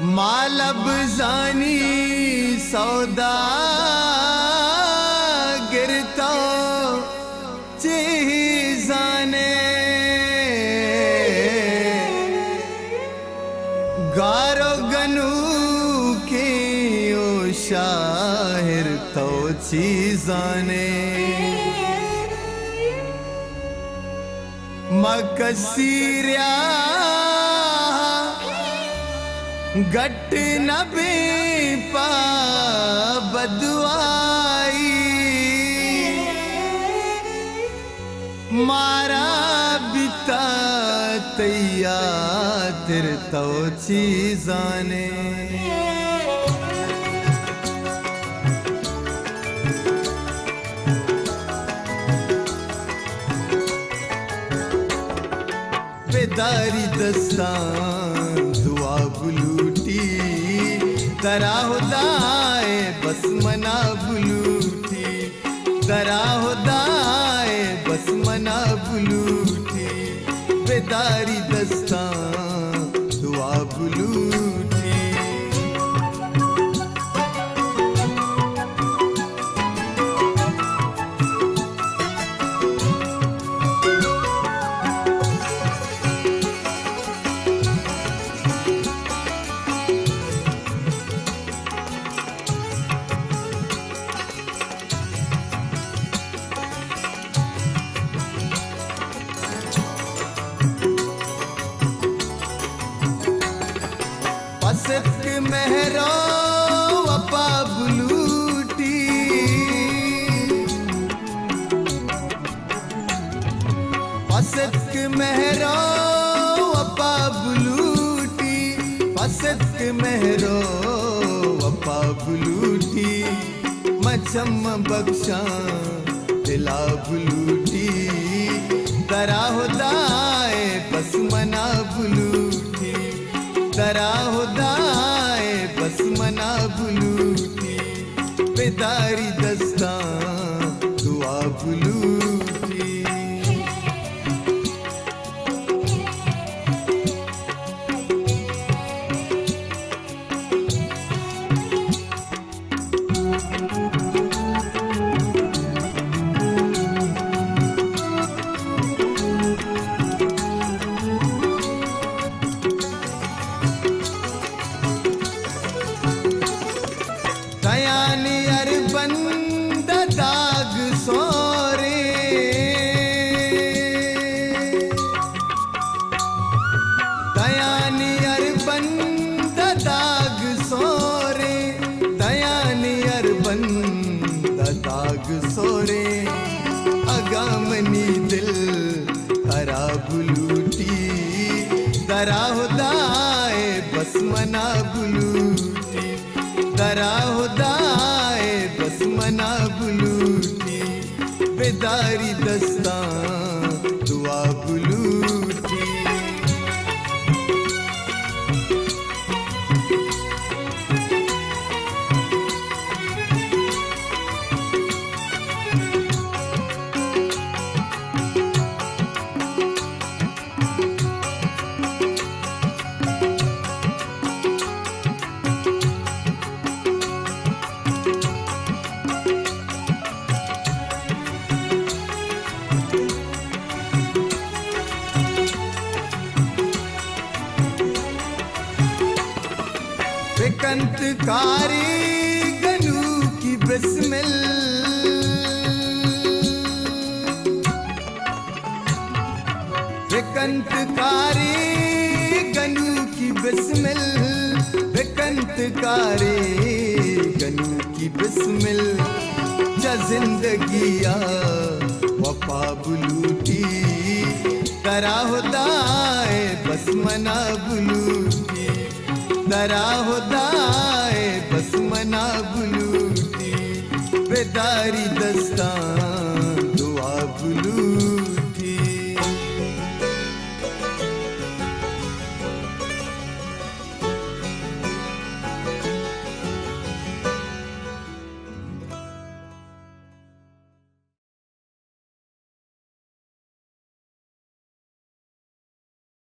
मालब जानी सौदा गिरता चीजाने गारो गनू की ओ शाहिर तो चीजाने मकसीरिया गट नबी पा बदवाई मारा बिता तैया तिर तो चीजाने बेदारी दस्तान दुआ बुलूटी दरा खुदाए बस मना बुलूटी दरा खुदाए बस मना बुलूटी बेदारी दस्तान दुआ बुलूटी पसक महरो वपा बुलूटी पसक महरो वपा बुलूटी पसक महरो वपा बुलूटी मचम बख्शा दिला बुलूटी दरा खुदाए बस मना बुलूटी दरा खुदाए बस मना बुलूटी बेदारी दस्तान दुआ बुलूटी दयानी अरबंद दाग सोरे दयानी अरबंद दाग सोरे दयानी अरबंद दाग सोरे अगामनी दिल हरा बुलूटी दरा खुदाए बस मना बुलूटी दरा खुदाए बस मना बुलूटी बेदारी दस्तान दुआ बुलूटी कंतकारी गनू की बिस्मिल कंतकारी गनू की बिस्मिल कंतकारी गनू की बिस्मिल जा जिंदगिया वफा बुलूटी दरा खुदाए बस मना बुलूटी दरा खुदाए बस मना बुलूटी बेदारी दस्तान दुआ बुलूटी